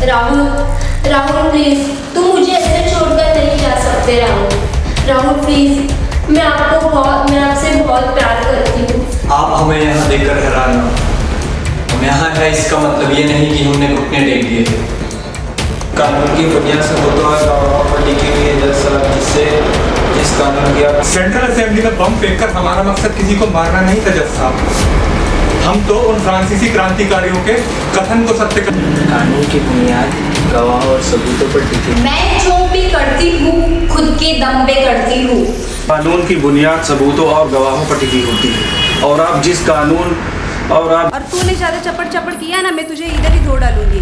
Rahul, Rahul please, तुम मुझे ऐसे छोड़कर नहीं जा सकते राहुल। राहुल प्लीज, मैं आपसे बहुत प्यार करती हूँ। आप हमें यहाँ देखकर हैरान हो। हम यहाँ है इसका मतलब ये नहीं कि हमने घुटने टेक दिए। कानून की बुनियाद से होता है प्रॉपर्टी के लिए जिस कानून की आप सेंट्रल असेंबली में बम फेंककर हमारा मकसद किसी को मारना नहीं था जज साहब। हम तो उन फ्रांसीसी क्रांतिकारियों के कथन को सत्य कर। कानून की बुनियाद गवाह और सबूतों पर टिकी। मैं जो भी करती हूँ खुद के दम पे करती हूँ। कानून की बुनियाद सबूतों और गवाहों पर टिकी होती है और आप जिस कानून और तूने ज़्यादा चपड़ किया ना, मैं तुझे इधर ही धो डालूंगी।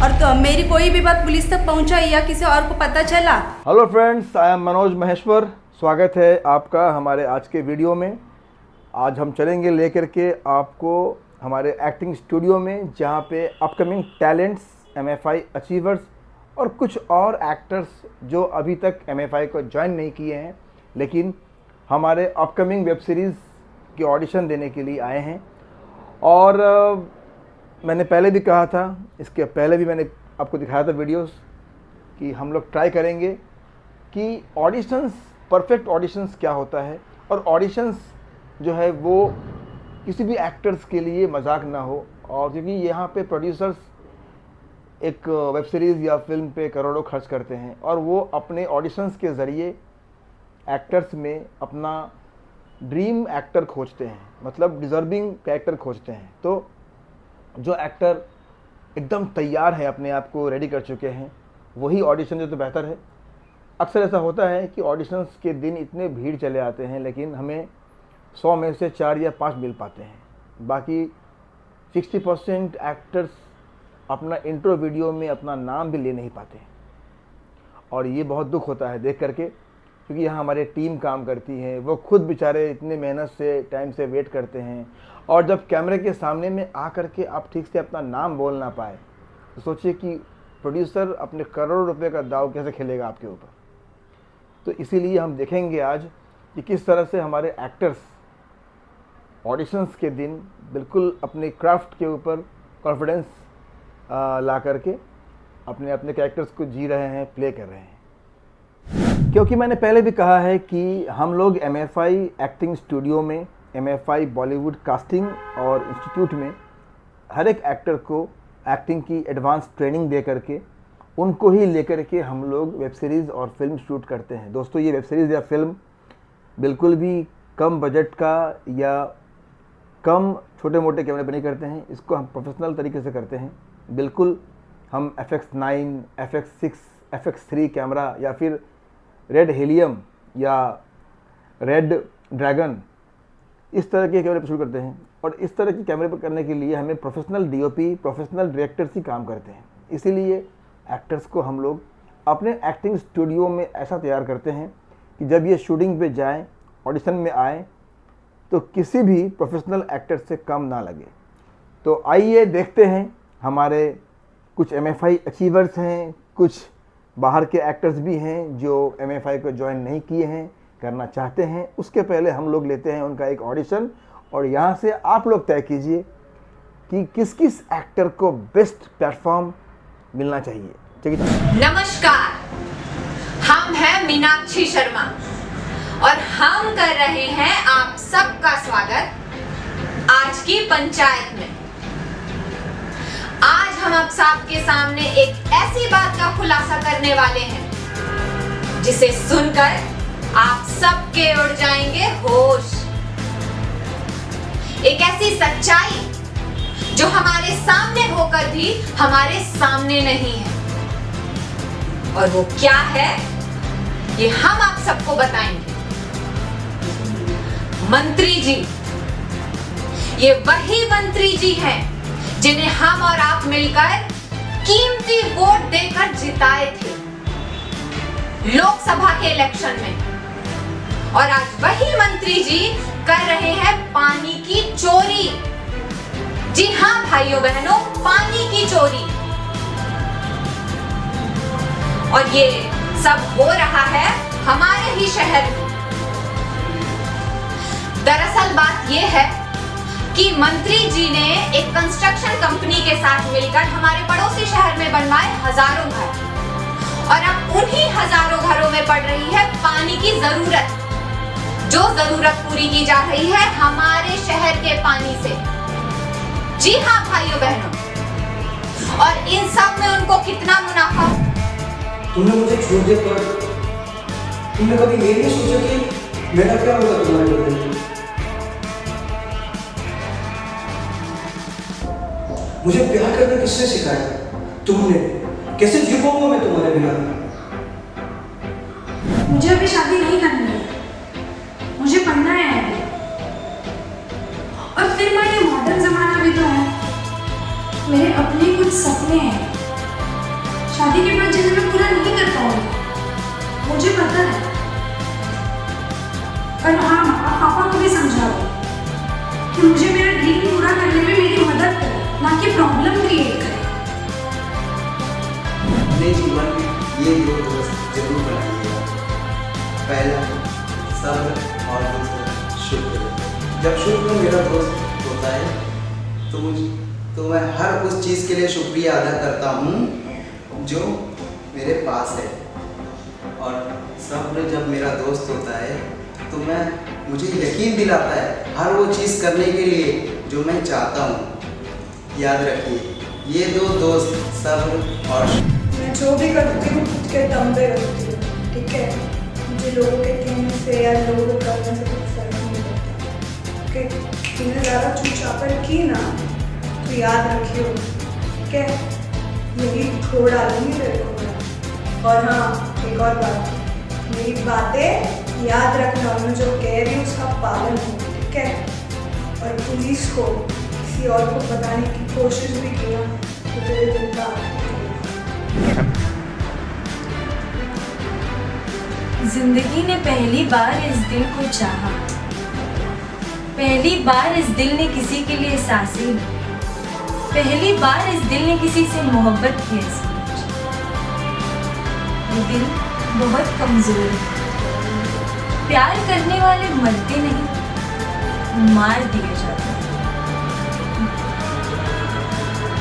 और तो मेरी कोई भी बात पुलिस तक पहुंचाई या किसी और को पता चला। Hello friends, I am Manoj Maheshwar. स्वागत है आपका हमारे आज के वीडियो में। आज हम चलेंगे लेकर के आपको हमारे एक्टिंग स्टूडियो में, जहां पे अपकमिंग टैलेंट्स, MFI अचीवर्स और कुछ और एक्टर्स जो अभी तक MFI को ज्वाइन नहीं किए हैं लेकिन हमारे अपकमिंग वेब सीरीज़ की ऑडिशन देने के लिए आए हैं। और मैंने पहले भी कहा था, इसके पहले भी मैंने आपको दिखाया था वीडियोस, कि हम लोग ट्राई करेंगे कि ऑडिशंस, परफेक्ट ऑडिशंस क्या होता है और ऑडिशंस जो है वो किसी भी एक्टर्स के लिए मजाक ना हो। और क्योंकि यहाँ पे प्रोड्यूसर्स एक वेब सीरीज़ या फिल्म पे करोड़ों खर्च करते हैं और वो अपने ऑडिशंस के ज़रिए एक्टर्स में अपना ड्रीम एक्टर खोजते हैं, मतलब डिज़र्विंग कैरेक्टर खोजते हैं। तो जो एक्टर एकदम तैयार है, अपने आप को रेडी कर चुके हैं, वही ऑडिशन जो तो बेहतर है। अक्सर ऐसा होता है कि ऑडिशंस के दिन इतने भीड़ चले आते हैं लेकिन हमें 100 में से 4 या 5 मिल पाते हैं। बाकी 60% एक्टर्स अपना इंट्रो वीडियो में अपना नाम भी ले नहीं पाते हैं और ये बहुत दुख होता है देख करके, क्योंकि यहाँ हमारे टीम काम करती है, वो खुद बेचारे इतने मेहनत से टाइम से वेट करते हैं और जब कैमरे के सामने में आ करके आप ठीक से अपना नाम बोल ना पाए तो सोचिए कि प्रोड्यूसर अपने करोड़ों रुपए का दाव कैसे खेलेगा आपके ऊपर। तो इसीलिए हम देखेंगे आज कि किस तरह से हमारे एक्टर्स ऑडिशंस के दिन बिल्कुल अपने क्राफ्ट के ऊपर कॉन्फिडेंस ला करके अपने अपने कैरेक्टर्स को जी रहे हैं, प्ले कर रहे हैं। क्योंकि मैंने पहले भी कहा है कि हम लोग MFI एक्टिंग स्टूडियो में, MFI बॉलीवुड कास्टिंग और इंस्टीट्यूट में हर एक एक्टर को एक्टिंग की एडवांस ट्रेनिंग दे करके उनको ही लेकर के हम लोग वेब सीरीज़ और फिल्म शूट करते हैं। दोस्तों, ये वेब सीरीज़ या फिल्म बिल्कुल भी कम बजट का या कम छोटे मोटे कैमरे पर नहीं करते हैं, इसको हम प्रोफेशनल तरीके से करते हैं। बिल्कुल हम FX9, FX6, FX3 कैमरा या फिर रेड हीलियम या रेड ड्रैगन, इस तरह के कैमरे पर शूट करते हैं। और इस तरह के कैमरे पर करने के लिए हमें प्रोफेशनल DOP, प्रोफेशनल डायरेक्टर्स ही काम करते हैं। इसीलिए एक्टर्स को हम लोग अपने एक्टिंग स्टूडियो में ऐसा तैयार करते हैं कि जब ये शूटिंग पे जाएं, ऑडिशन में आए, तो किसी भी प्रोफेशनल एक्टर से कम ना लगे। तो आइए देखते हैं, हमारे कुछ MFI अचीवर्स हैं, कुछ बाहर के एक्टर्स भी हैं जो MFI को ज्वाइन नहीं किए हैं, करना चाहते हैं। उसके पहले हम लोग लेते हैं उनका एक ऑडिशन और यहाँ से आप लोग तय कीजिए कि किस किस एक्टर को बेस्ट प्लेटफॉर्म मिलना चाहिए। चलिए। नमस्कार, हम हैं मीनाक्षी शर्मा और हम कर रहे हैं आप सबका स्वागत आज की पंचायत में। आज हम आप सबके सामने एक ऐसी बात का खुलासा करने वाले हैं जिसे सुनकर आप सबके उड़ जाएंगे होश। एक ऐसी सच्चाई जो हमारे सामने होकर भी हमारे सामने नहीं है, और वो क्या है ये हम आप सबको बताएंगे। मंत्री जी, ये वही मंत्री जी हैं जिन्हें हम और आप मिलकर कीमती वोट देकर जिताए थे लोकसभा के इलेक्शन में। और आज वही मंत्री जी कर रहे हैं पानी की चोरी। जी हां भाइयों बहनों, पानी की चोरी। और ये सब हो रहा है हमारे ही शहर में। दरअसल बात ये है कि मंत्री जी ने एक कंस्ट्रक्शन कंपनी के साथ मिलकर हमारे पड़ोसी शहर में बनवाए हजारों घर, और अब उन्हीं हजारों घरों में पड़ रही है पानी की जरूरत। जो जरूरत पूरी की जा रही है हमारे शहर के पानी से। जी हाँ भाइयों बहनों, और इन सब में उनको कितना मुनाफा। तुमने मुझे छोड़ दिया पर तुमने कभी ये नहीं सोचा कि मेरा क्या होगा तुम्हारे बदले? मुझे प्यार करना किसने सिखाया? तुमने। कैसे जी पाऊंगा मैं तुम्हारे बिना? मुझे अभी शादी नहीं करनी है, मुझे पढ़ना है अभी। और फिर ये मॉडर्न जमाना भी तो है, मेरे अपने कुछ सपने हैं, शादी के बाद जिन्हें मैं पूरा नहीं कर पाऊंगी, मुझे पता है। और हाँ, आप पापा को भी समझाओ कि मुझे मेरा ड्रीम पूरा करने में मेरी मदद करें, ना कि प्रॉब्लम क्रिएट करें। अपने जीवन में ये दो दोस्त जरूर बनाइएगा। पहला सब्र और दूसरा शुक्र। जब शुक्र मेरा दोस्त होता है तो मैं हर उस चीज़ के लिए शुक्रिया अदा करता हूँ जो मेरे पास है। और सब्र जब मेरा दोस्त होता है तो मुझे यकीन दिलाता है हर वो चीज़ करने के लिए जो मैं चाहता हूँ। याद रखिए, ये दो दोस्त सब्र और मैं जो भी करती हूँ उसके दम पे करती हूँ, ठीक है? मुझे लोगों के कहने से या लोगों को करने से कुछ फर्क नहीं पड़ता। ओके, तुमने ज़्यादा चूचापन की ना तो याद रखियो, ठीक है? यही छोड़ डालूंगी तेरे को मैं। और हाँ, एक और बात, मेरी बातें याद रखना, मैं जो कह रही हूँ उसका पालन हो, ठीक है? और पुलिस को किसी और को बताने की कोशिश भी की ना तो तेरे दिल का जिंदगी ने पहली बार इस दिल को चाहा, पहली बार इस दिल ने किसी के लिए सांसें ली, पहली बार इस दिल ने किसी से मोहब्बत की है सोच। ये दिल बहुत कमजोर है, प्यार करने वाले मरते नहीं, मार दिए जाते हैं।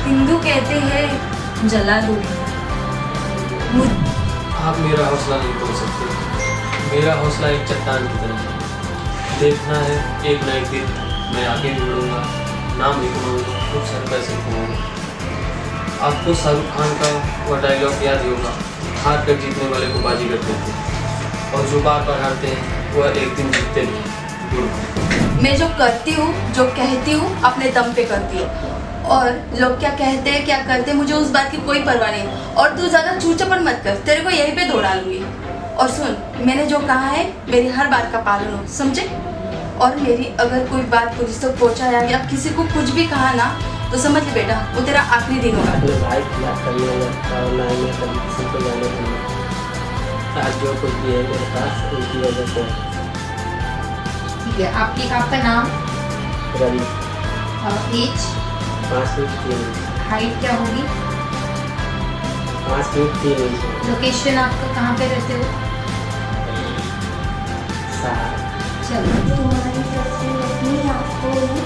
हिंदू कहते हैं जला दो। आप मेरा हौसला नहीं तोड़ सकते। मेरा हौसला एक चट्टान की तरह है। देखना है एक ना एक दिन मैं आगे जुड़ूंगा, नाम भी कमाऊंगा, खूब सारे पैसे कमाऊंगा। आपको शाहरुख खान का वह डायलॉग याद होगा, हार कर जीतने वाले को बाजीगर कहते हैं, और जो बार बार हारते हैं वह एक दिन जीतते नहीं। मैं जो करती हूँ, जो कहती हूँ, अपने दम पे करती हूँ। और लोग क्या कहते हैं, क्या करते हैं, मुझे उस बात की कोई परवाह नहीं। और तू ज़्यादा चूचपन मत कर, तेरे को यहीं पे दौड़ा लूँगी। और सुन, मैंने जो कहा है मेरी हर बात का पालन हो, समझे? और मेरी अगर कोई बात पुलिस तक पहुँचाया या किसी को कुछ भी कहा ना तो समझ ले बेटा, वो तेरा आखिरी दिन होगा। भाई खिलाफ करने लगता और ना ही मैं कभी किसी को जाने दूँगा। आज जो कुछ भी है मेरे पास उनकी वजह से। ठीक है, आपका नाम? Ravi. Age? 5 feet 3 inch. Height क्या होगी? 5 फीट 3 इंच। लोकेशन आपका कहाँ पे रहते हो? चलो, तुम्हारी तस्वीर अपनी आँखों में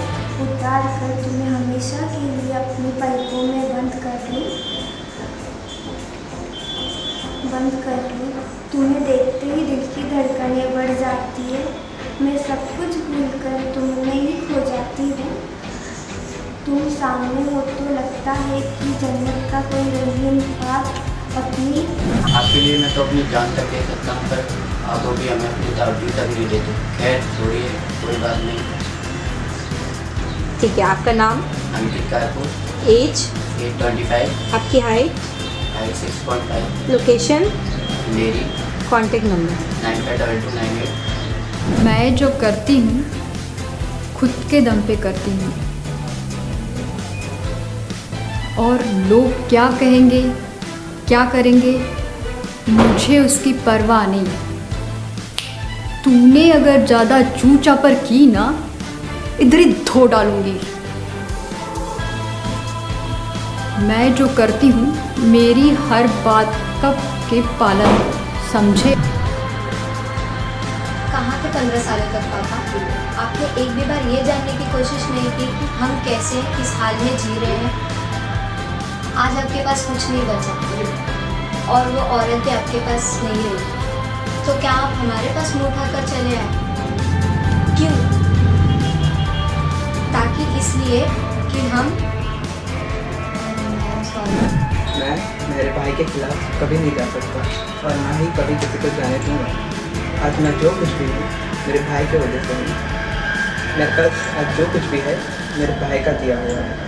उतार कर तुम्हें हमेशा के लिए अपनी पलकों में बंद कर लूँ। तुम्हें देखते ही दिल की धड़कनें बढ़ जाती है। मैं सब कुछ भूलकर तुम में ही खो जाती हूँ। तुम सामने हो तो लगता है कि जन्नत का कोई रंगीन ख्वाब अपनी। आपके लिए मैं तो अपनी जान तक दे सकता हूँ, पर आप तो भी हमें अपनी तवज्जो तक नहीं देते। खैर छोड़िए, कोई बात नहीं। ठीक है, आपका नाम? अंकित कारपुर। एज? 825। आपकी हाइट? 6.5। लोकेशन? मेरी। Contact number? 952298। मैं जो करती हूँ खुद के दम पे करती हूँ, और लोग क्या कहेंगे, क्या करेंगे, मुझे उसकी परवाह नहीं। तूने अगर ज़्यादा चू चापर की ना, इधर ही धो डालूंगी। मैं जो करती हूँ मेरी हर बात का के पालन, समझे? कहाँ थे 15 साल तक पापा? आपने एक भी बार ये जानने की कोशिश नहीं की कि हम कैसे किस हाल में जी रहे हैं? आज आपके पास कुछ नहीं बचा और वो औरत भी आपके पास नहीं रही, तो क्या आप हमारे पास मुँह उठाकर चले आए? क्यों? ताकि इसलिए कि हम मैं मेरे भाई के खिलाफ कभी नहीं जा सकता और ना ही कभी किसी को जाने दूंगा। आज मैं जो कुछ भी हूँ मेरे भाई की वजह से हूँ। मेरे पास आज जो कुछ भी है मेरे भाई का दिया हुआ है।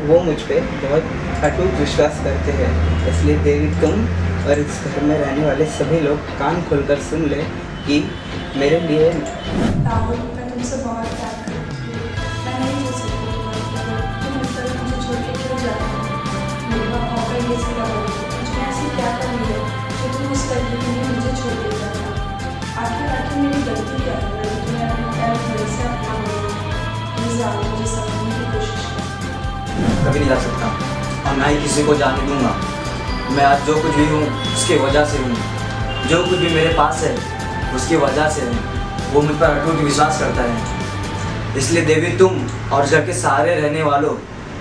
वो मुझ पे बहुत अटूट विश्वास करते हैं, इसलिए देवी तुम और इस घर में रहने वाले सभी लोग कान खोलकर सुन ले कि मेरे लिए राहुल, मैं तुमसे बहुत प्यार करती हूँ। मैं नहीं जी सकती तुम इस तरह मुझे छोड़ के क्यों जा रहे हो? मेरे पापा का ये सिला मुझे ऐसी क्या करनी है कि तुम उस करने के लिए मुझे छोड़ के जा रहे हो? आखिर मेरी गलती क्या है? तुम्हें अपने पैर थोड़े से अपना मुझे समझने की कोशिश कर। कभी नहीं जा सकता और ना ही किसी को जाने दूंगा। मैं आज जो कुछ भी हूँ उसकी वजह से हूँ। जो कुछ भी मेरे पास है उसकी वजह से है। वो मुझ पर अटूट विश्वास करता है। इसलिए देवी तुम और घर के सारे रहने वालों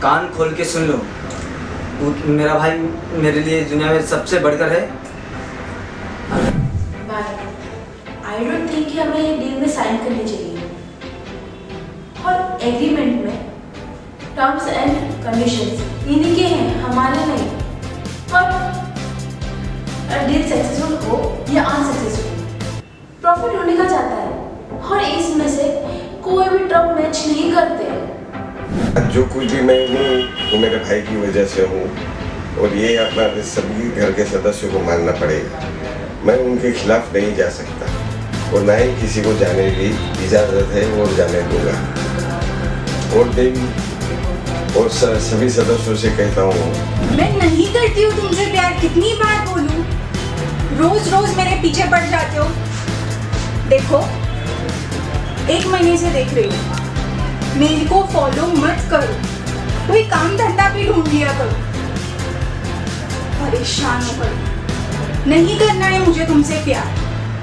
कान खोल के सुन लो। मेरा भाई मेरे लिए दुनिया में सबसे बढ़कर है। आई डोंट थिंक कि हमें ये डील में साइन करनी चाहिए और एग्रीमेंट में टर्म्स एंड कंडीशंस इन्हीं के हैं, हमारे नहीं। और डील सक्सेसफुल हो या अनसक्सेसफुल, प्रॉफिट होने का चाहता है और इसमें से कोई भी टर्म मैच नहीं करते। जो कुछ भी मैं हूँ वो मेरे भाई की वजह से हूँ और ये अपना सभी घर के सदस्यों को मानना पड़ेगा। मैं उनके खिलाफ नहीं जा सकता और ना ही किसी को जाने की इजाज़त है और जाने दूंगा। और देवी और सभी सदस्यों से कहता हूँ मैं नहीं करती हूँ तुमसे प्यार। कितनी बार बोलूं? रोज रोज मेरे पीछे पड़ जाते हो। देखो 1 महीने से देख रही हूँ, मेरे को फॉलो मत करो, कोई काम धंधा भी ढूंढ लिया करो। परेशान हो करो, नहीं करना है मुझे तुमसे प्यार।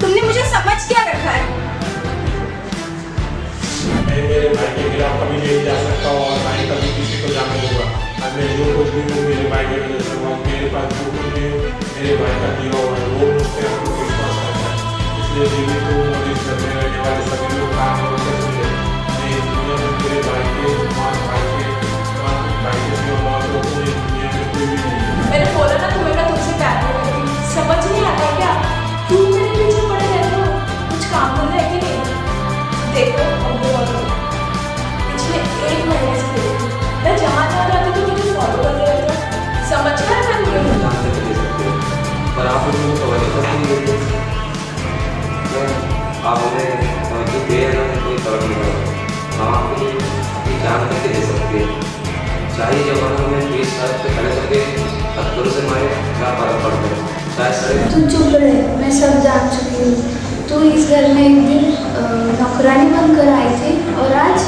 तुमने मुझे समझ क्या रखा है? मैं मेरे भाई के खिलाफ कभी नहीं जा सकता और ना ही कभी किसी को जाने दूंगा। आज मैं जो कुछ भी हूँ मेरे भाई के वजह से हूँ। मेरे पास जो कुछ भी मेरे भाई का दिया हुआ है वो मुझ पर आपको विश्वास करता है। इसलिए देवी तुम और इस घर में रहने वाले सभी लोग काम करके सुने। मैं इस दुनिया में मेरे भाई के भाई के सिवा मौत हो तो इस दुनिया में कोई भी नहीं है। मैंने बोला ना तुम्हें मैं तुमसे प्यार नहीं करती, समझ नहीं आता क्या? क्यों मेरे पीछे पड़े रहते हो? कुछ काम करना है कि नहीं? देखो पिछले 1 महीने से देखो मैं जहाँ जाती तो मुझे फॉलो करते रहते हो। समझ कर मैं नहीं जानते तो दे सकते हो पर आप मुझे तवज्जो तक नहीं देते। आप हमें तवज्जो दे ना कोई फर्क नहीं पड़ता। हम आपके लिए अपनी जान करके दे सकते हैं। चाहे जब हमें 20 साल से खड़े करके पत्थरों से मारे क्या फर्क पड़ता है? तू चुप रहे, मैं सब जान चुकी हूँ। तू इस घर में एक दिन नौकरानी बनकर आई थी और आज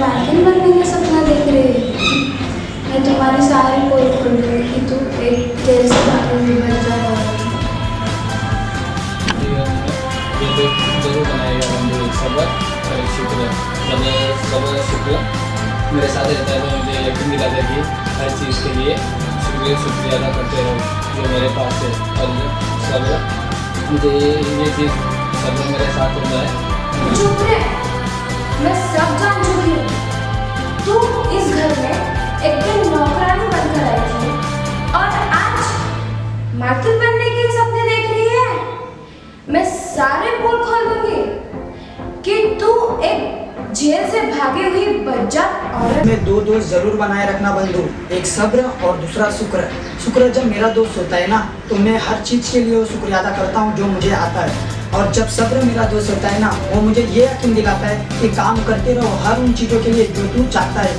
मालकिन बनने का सपना देख रही है। मैं तुम्हारी सारी पोल खोल रही कि तू एक जेल से भागी हुई बच्चा है। ये तो जरूर बनाएगा बंधु एक सबक और एक शुक्र। जब सबक शुक्र मेरे साथ रहता है तो मुझे यकीन दिलाता है कि हर चीज़ के लिए शुक्रिया अदा करते रहो जो मेरे पास है। और सब्र मुझे ये चीज़ सब्र मेरे साथ होता है। चुप रहे, मैं सब जान चुकी हूँ। तू इस घर में एक दिन नौकरानी बनकर आई थी और आज मालकिन बनने के सपने देख रही है। मैं सारे पोल खोल दूंगी कि तू एक जेल से भागी हुई बज्जात औरत। में 2 दोस्त जरूर बनाए रखना बंधु, एक सब्र और दूसरा शुक्र। शुक्र जब मेरा दोस्त होता है ना तो मैं हर चीज़ के लिए वो शुक्रिया अदा करता हूँ जो मुझे आता है। और जब सब्र मेरा दोस्त होता है ना वो मुझे ये यकीन दिलाता है कि काम करते रहो हर उन चीज़ों के लिए जो तू चाहता है।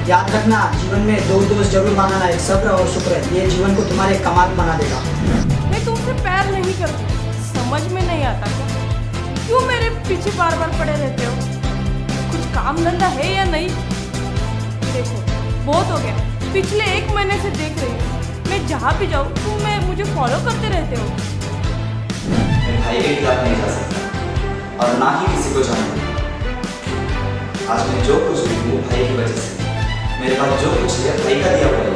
याद रखना जीवन में 2 दोस्त जरूर बनाना, एक सब्र और शुक्र। ये जीवन को तुम्हारे कमाल बना देगा। मैं तुमसे प्यार नहीं करती, समझ में नहीं आता क्या? क्यों मेरे पीछे बार बार पड़े रहते हो? कुछ काम धंधा है या नहीं? देखो बहुत हो गया, पिछले 1 महीने से देख रही हूँ। मैं जहाँ भी जाऊँ तुम मुझे फॉलो करते रहते हो। मैं भाई के खिलाफ नहीं जा सकता और ना ही किसी को जाने दूंगा। आज मैं जो कुछ भी हूँ भाई की वजह से। मेरे पास जो कुछ है भाई का दिया हुआ है,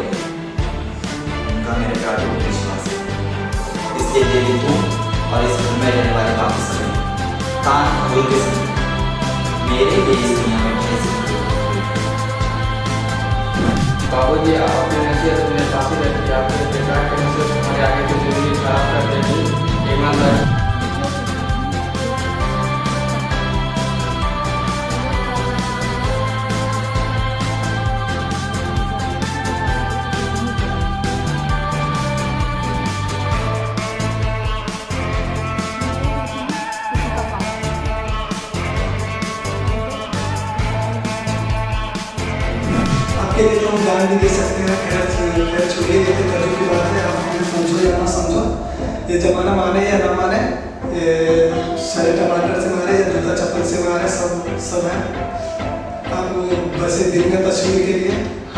उनका मेरे पे अटूट विश्वास है। इसलिए देवी तुम और इस घर में रहने वाले बाकी सभी कान खोल के सुनो, मेरे लिए इस दुनिया में कैसे बाबू जी, आप अपनी नसीहत अपने साथ ही रखिए। आपके बेकार के नसीहत हमारे आगे की जिंदगी खराब कर देगी। ईमानदार आपके लिए जो हम जान भी दे सकते हैं, खैर छोड़िए, ये तो कल की बात है। आप हमें समझो या ना समझो, ये जमाना माने या ना माने, ये सरे टमाटर से मारे या जूता चप्पल से मारे, सब है। आप बस एक दिन में तस्वीर के लिए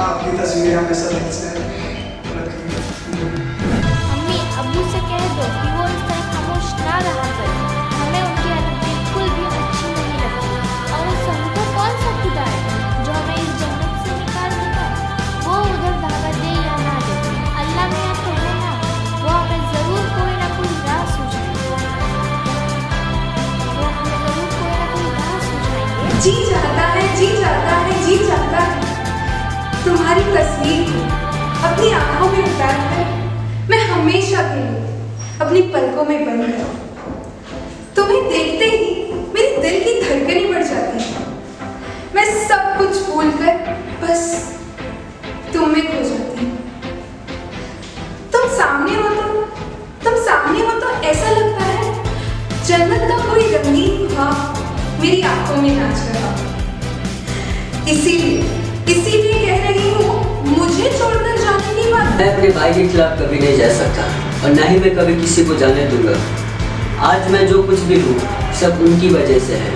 आपकी तस्वीर हमेशा दिल से रखेंगे। मम्मी अब्बू से कह दो कि वो इस तरह खामोश ना रहा करें। हमें उनकी आदत बिल्कुल भी अच्छी नहीं लगती। और उस हमको कौन सा खुदा है जो हमें इस जन्नत से निकाल देगा? वो उधर धागा दे या ना दे, अल्लाह में तो है ना, वो हमें ज़रूर कोई ना कोई राह सुझाएंगे। वो हमें ज़रूर कोई ना कोई राह सुझाएंगे। जी चाहता है, जी चाहता है, जी चाहता है तुम्हारी तस्वीर को अपनी आंखों में उतार कर मैं हमेशा के लिए अपनी पलकों में बंद करूं। तुम्हें देखते ही मेरी दिल की धड़कनें बढ़ जाती हैं। मैं सब कुछ भूलकर बस तुम में खो जाती हूँ। तुम सामने हो तो ऐसा लगता है जन्नत का कोई रंगीन ख्वाब मेरी आंखों में नाच रहा। इसीलिए कह रही हूँ, मुझे छोड़कर जाने की बात। मैं अपने भाई के खिलाफ कभी नहीं जा सकता और न ही मैं कभी किसी को जाने दूंगा। आज मैं जो कुछ भी हूँ सब उनकी वजह से है।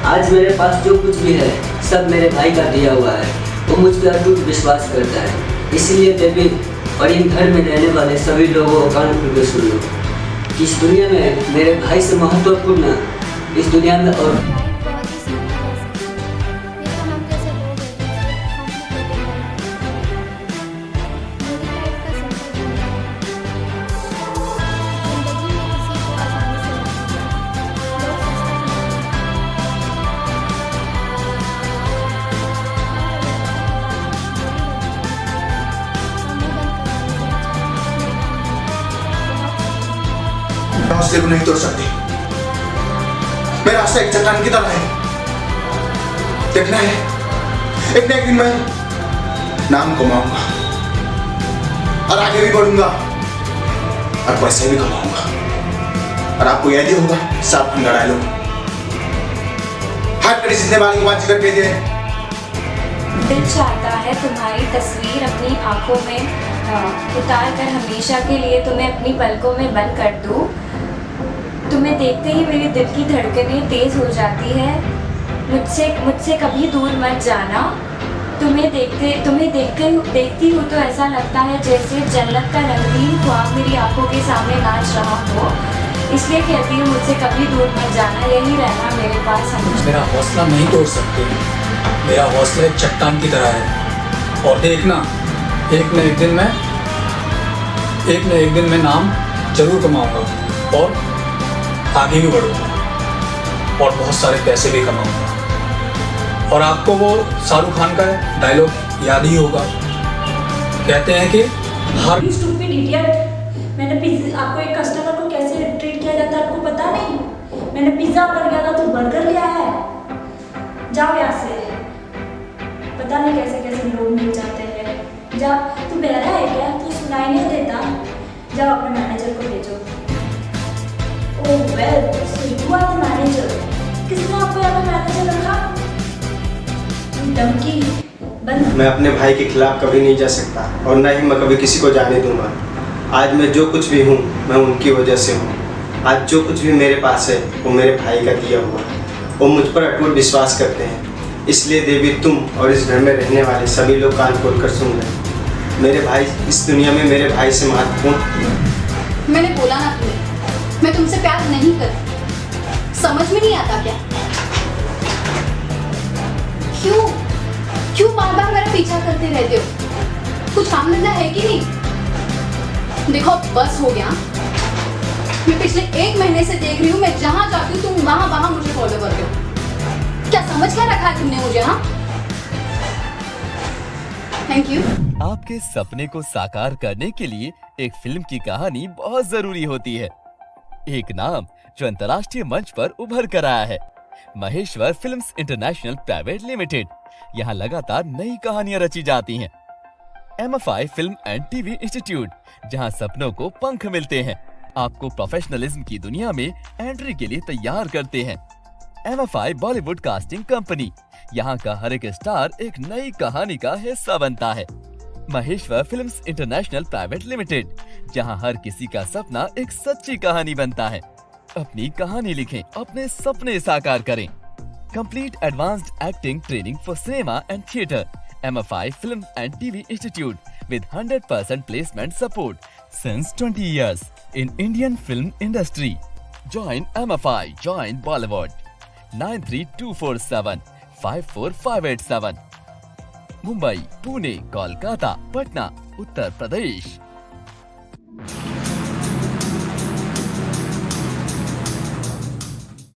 आज मेरे पास जो कुछ भी है सब मेरे भाई का दिया हुआ है। वो मुझ पर अटूट विश्वास करता है। इसलिए देवी और इन घर में रहने वाले सभी लोगों को कान खोल के सुन लो कि इस दुनिया में मेरे भाई से महत्वपूर्ण इस दुनिया में और हौसले को नहीं तोड़ सकती। मेरा रास्ता एक चट्टान की तरह है। देखना है एक न एक दिन मैं नाम कमाऊंगा और आगे भी बढ़ूंगा और पैसे भी कमाऊंगा। और आपको याद ही होगा साफ फंगा डायलॉग, हाथ कड़ी जितने वाले को बात करके दे। दिल चाहता है तुम्हारी तस्वीर अपनी आंखों में उतार कर हमेशा के लिए तुम्हें अपनी पलकों में बंद कर दूं। तुम्हें देखते ही मेरे दिल की धड़कनें तेज हो जाती है। मुझसे कभी दूर मत जाना। तुम्हें देखती हूँ तो ऐसा लगता है जैसे जन्नत का रंगीन ख्वाब मेरी आंखों के सामने नाच रहा हो। इसलिए कहती हूँ मुझसे कभी दूर मत जाना, यही रहना मेरे पास हमेशा। मेरा हौसला नहीं तोड़ सकते। मेरा हौसला एक चट्टान की तरह है। और देखना एक न एक दिन मैं नाम जरूर कमाऊंगा और आगे भी बढ़ूंगा और बहुत सारे पैसे भी कमाऊंगा। और आपको वो शाहरुख खान का डायलॉग याद ही होगा, कहते हैं कि हर स्टूपिड इडियट, मैंने आपको एक कस्टमर को कैसे ट्रीट किया जाता है आपको पता नहीं? मैंने पिज्ज़ा ऑर्डर किया था तो बर्गर ले आया है। जाओ यहाँ से, पता नहीं कैसे कैसे लोग मिल जाते हैं। जा, तू बहरा है क्या? तू सुनाई नहीं देता? जाओ अपने मैनेजर को भेजो। Oh well, so you are the manager. किसने आपको यहाँ पर मैनेजर रखा? धमकी बंद। मैं अपने भाई के खिलाफ कभी नहीं जा सकता और ना ही मैं कभी किसी को जाने दूंगा। आज मैं जो कुछ भी हूँ मैं उनकी वजह से हूँ। आज जो कुछ भी मेरे पास है वो मेरे भाई का दिया हुआ है। वो मुझ पर अटूट विश्वास करते हैं। इसलिए देवी तुम और इस घर में रहने वाले सभी लोग कान खोल कर सुन रहे। मेरे भाई इस दुनिया में मेरे भाई से महत्वपूर्ण। मैंने बोला ना तुम्हें, मैं तुमसे प्यार नहीं करती। समझ में नहीं आता क्या? क्यों क्यों बार बार मेरा पीछा करते रहते हो? कुछ काम धंधा है कि नहीं? देखो बस हो गया। मैं पिछले 1 महीने से देख रही हूँ, मैं जहाँ जाती हूँ तुम वहाँ मुझे फॉलो करते हो। क्या समझ क्या रखा है तुमने मुझे? हाँ, थैंक यू। आपके सपने को साकार करने के लिए एक फिल्म की कहानी बहुत जरूरी होती है। एक नाम जो अंतर्राष्ट्रीय मंच पर उभर कर आया है, Maheshwar films international private limited. यहाँ लगातार नई कहानियां रची जाती हैं। MFI film and TV institute, जहाँ सपनों को पंख मिलते हैं, आपको प्रोफेशनलिज्म की दुनिया में एंट्री के लिए तैयार करते हैं। MFI बॉलीवुड कास्टिंग कंपनी, यहाँ का हर एक स्टार एक नई कहानी का हिस्सा बनता है। Maheshwar films international private limited, जहाँ हर किसी का सपना एक सच्ची कहानी बनता है। अपनी कहानी लिखें, अपने सपने साकार करें। Complete advanced acting training for cinema and theatre. MFI Film and TV Institute with 100% placement support since 20 years in Indian film industry. Join MFI, join Bollywood. 93247 54587. Mumbai, Pune, Kolkata, Patna, Uttar Pradesh.